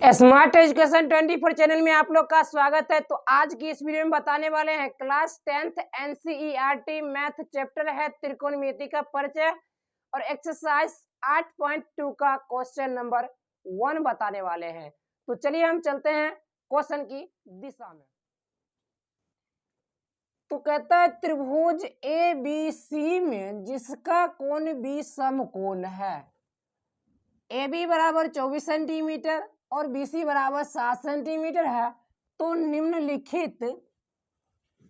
Smart education 24 channel में आप लोग का स्वागत है। तो आज की इस वीडियो में बताने वाले हैं class 10th NCERT math chapter है त्रिकोणमिति का परिचय और एक्सरसाइज 8.2 का क्वेश्चन नंबर 1 बताने वाले हैं। तो चलिए हम चलते हैं क्वेश्चन की दिशा में। तो कहता है त्रिभुज ए बी सी में जिसका कोण बी समकोण है, ए बी बराबर 24 सेंटीमीटर और BC बराबर 7 सेंटीमीटर है, तो निम्नलिखित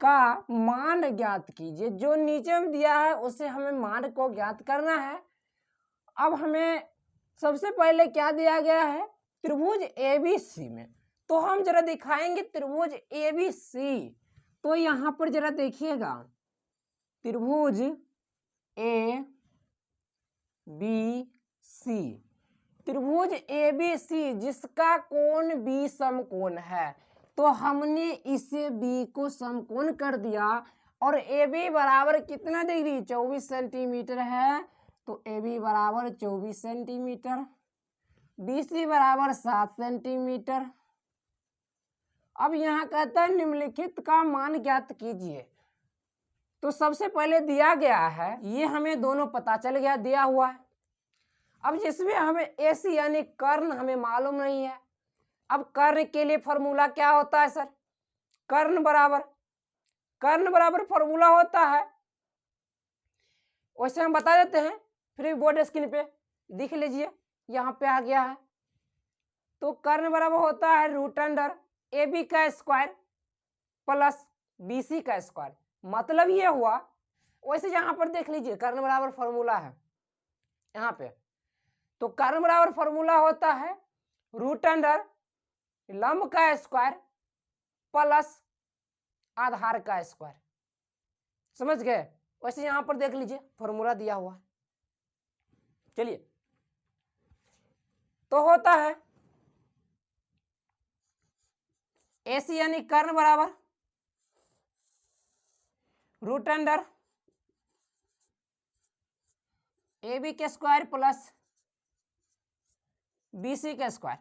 का मान ज्ञात कीजिए। जो नीचे में दिया है उसे हमें मान को ज्ञात करना है। अब हमें सबसे पहले क्या दिया गया है, त्रिभुज ABC में। तो हम जरा दिखाएंगे त्रिभुज ABC। तो यहां पर जरा देखिएगा, त्रिभुज ABC, त्रिभुज ABC जिसका कोण B समकोण है, तो हमने इसे B को समकोण कर दिया और AB बराबर कितना डिग्री 24 सेंटीमीटर है, तो AB बराबर 24 सेंटीमीटर, BC बराबर 7 सेंटीमीटर। अब यहाँ कहता है निम्नलिखित का मान ज्ञात कीजिए। तो सबसे पहले दिया गया है, ये हमें दोनों पता चल गया, दिया हुआ है। अब जिसमें हमें AC यानी कर्ण हमें मालूम नहीं है। अब कर्ण के लिए फॉर्मूला क्या होता है सर, कर्ण बराबर फॉर्मूला होता है, वैसे हम बता देते हैं, फिर बोर्ड स्क्रीन पे दिख लीजिए, यहाँ पे आ गया है। तो कर्ण बराबर होता है √AB का स्क्वायर प्लस BC का स्क्वायर। मतलब ये हुआ, वैसे यहाँ पर देख लीजिए कर्ण बराबर फॉर्मूला है यहाँ पे। तो कर्ण बराबर फॉर्मूला होता है √, लंब का स्क्वायर प्लस आधार का स्क्वायर। समझ गए? वैसे यहां पर देख लीजिए फॉर्मूला दिया हुआ है। चलिए, तो होता है AC यानी कर्ण बराबर √AB के स्क्वायर प्लस BC का स्क्वायर।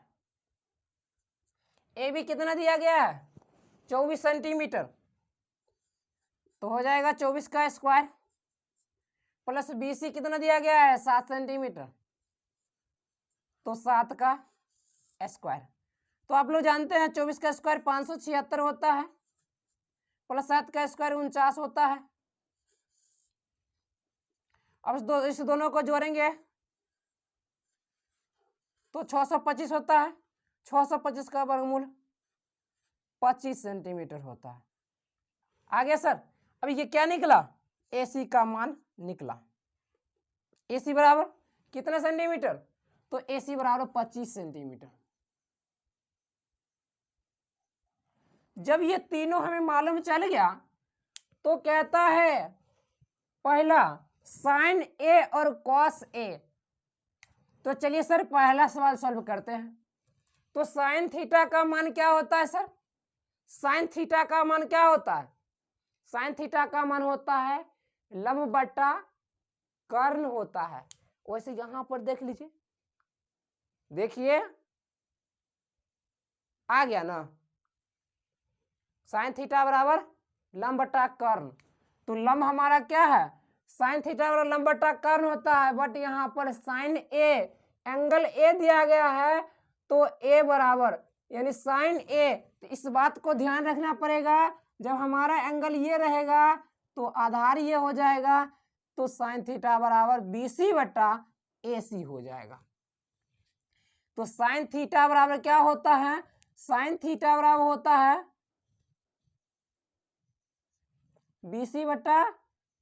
AB कितना दिया गया है 24 सेंटीमीटर, तो हो जाएगा 24 का स्क्वायर प्लस BC कितना दिया गया है 7 सेंटीमीटर, तो 7 का स्क्वायर। तो आप लोग जानते हैं 24 का स्क्वायर 576 होता है, प्लस 7 का स्क्वायर 49 होता है। अब इस दोनों को जोड़ेंगे तो 625 होता है, 625 का वर्गमूल 25 सेंटीमीटर होता है। आगे सर, अब ये क्या निकला, AC का मान निकला। AC बराबर कितने सेंटीमीटर, तो AC बराबर 25 सेंटीमीटर। जब ये तीनों हमें मालूम चल गया, तो कहता है पहला साइन A और कॉस A। तो चलिए सर पहला सवाल सॉल्व करते हैं। तो साइन थीटा का मान क्या होता है सर, साइन थीटा का मान क्या होता है, साइन थीटा का मान होता है लंब बटा कर्ण होता है। वैसे यहां पर देख लीजिए, देखिए आ गया ना, साइन थीटा बराबर लंब बटा कर्ण। तो लंब हमारा क्या है, साइन थीटा बराबर लंब बटा कर्ण होता है, बट यहाँ पर साइन A, एंगल A दिया गया है, तो A बराबर यानी साइन A। तो इस बात को ध्यान रखना पड़ेगा, जब हमारा एंगल ये रहेगा तो आधार ये हो जाएगा, तो साइन थीटा बराबर BC बटा AC हो जाएगा। तो साइन थीटा बराबर क्या होता है, साइन थीटा बराबर होता है BC बटा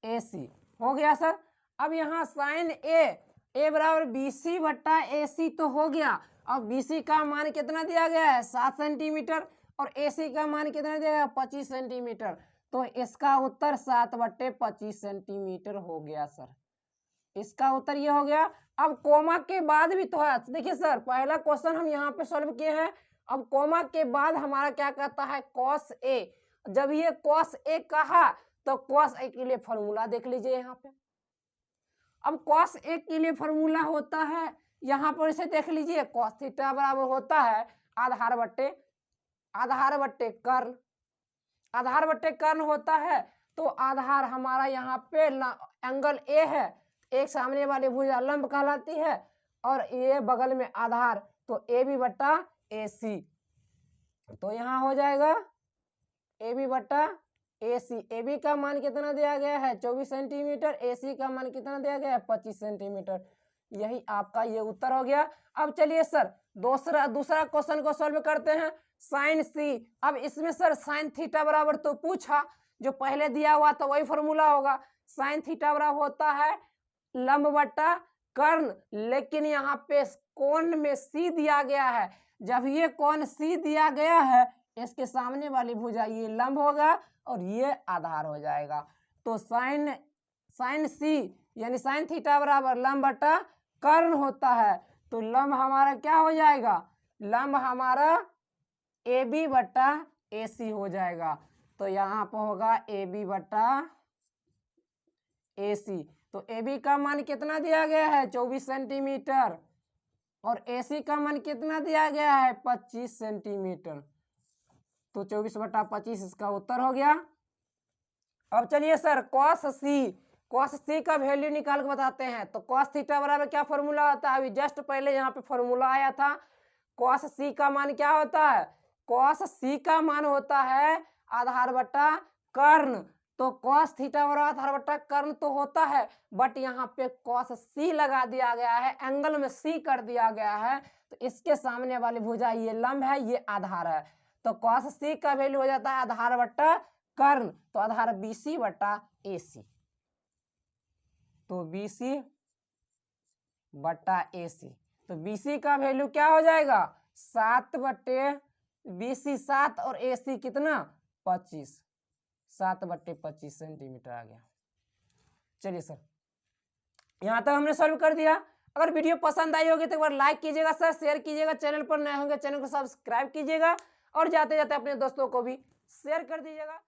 AC। हो गया सर। अब यहाँ साइन A बराबर BC बटा AC तो हो गया। अब BC का मान कितना दिया गया है 7 सेंटीमीटर और AC का मान कितना दिया गया 25 सेंटीमीटर। तो इसका उत्तर 7/25 सेंटीमीटर हो गया सर, इसका उत्तर ये हो गया। अब कोमा के बाद भी तो है, देखिए सर पहला क्वेश्चन हम यहाँ पे सॉल्व किए हैं। अब कोमा के बाद हमारा क्या कहता है cos A। जब ये cos A कहा तो cos A के लिए फॉर्मूला देख लीजिए यहाँ पे। अब cos A के लिए फॉर्मूला होता है, यहाँ पर इसे देख लीजिए, cos थीटा बराबर होता है आधार बट्टे कर्ण, आधार बट्टे कर्ण होता है। तो आधार हमारा यहाँ पे एंगल ए है, एक सामने वाली भुजा लंब कहलाती है और ये बगल में आधार, तो ए बी बट्टा ए सी। तो यहाँ हो जाएगा ए बी बट्टा ए सी। ए बी का मान कितना दिया गया है 24 सेंटीमीटर, ए सी का मान कितना दिया गया है 25 सेंटीमीटर। यही आपका ये उत्तर हो गया। अब चलिए सर दूसरा क्वेश्चन को सॉल्व करते हैं। साइन सी, अब इसमें सर साइन थीटा बराबर तो पूछा, जो पहले दिया हुआ था वही फॉर्मूला होगा। साइन थीटा बराबर होता है लंब बट्टा कर्ण, लेकिन यहाँ पे कोण में सी दिया गया है। जब ये कोण सी दिया गया है, इसके सामने वाली भुजा ये लंब होगा और ये आधार हो जाएगा। तो साइन सी यानी साइन थीटा बराबर लंब बट्टा कर्ण होता है। तो लंब हमारा क्या हो जाएगा, लंब हमारा ए बी बट्टा ए सी हो जाएगा। तो यहाँ पर होगा ए बी बट्टा ए सी। तो ए बी का मान कितना दिया गया है 24 सेंटीमीटर और ए सी का मान कितना दिया गया है 25 सेंटीमीटर। तो 24 बट्टा 25 इसका उत्तर हो गया। अब चलिए सर कॉस सी का वैल्यू निकाल के बताते हैं। तो कॉस थीटा बराबर क्या फॉर्मूला होता है, अभी जस्ट पहले यहाँ पे फॉर्मूला आया था। कॉस सी का मान क्या होता है, कॉस सी का मान होता है आधार बट्टा कर्ण। तो कॉस थीटा बराबर आधार बट्टा कर्ण तो होता है, बट यहाँ पे कॉस सी लगा दिया गया है, एंगल में सी कर दिया गया है। तो इसके सामने वाली भुजा ये लंब है, ये आधार है। तो कॉस सी का वैल्यू हो जाता है आधार बट्टा कर्ण। तो आधार बी सी बट्टा ए सी। तो बी सी बट्टा ए सी। तो बी सी का वैल्यू क्या हो जाएगा 7 बट्टे बी सी 7 और ए सी कितना 25, 7 बट्टे 25 सेंटीमीटर आ गया। चलिए सर यहाँ तक हमने सॉल्व कर दिया। अगर वीडियो पसंद आई होगी तो एक बार लाइक कीजिएगा सर, शेयर कीजिएगा, चैनल पर नए होंगे चैनल को सब्सक्राइब कीजिएगा और जाते जाते अपने दोस्तों को भी शेयर कर दीजिएगा।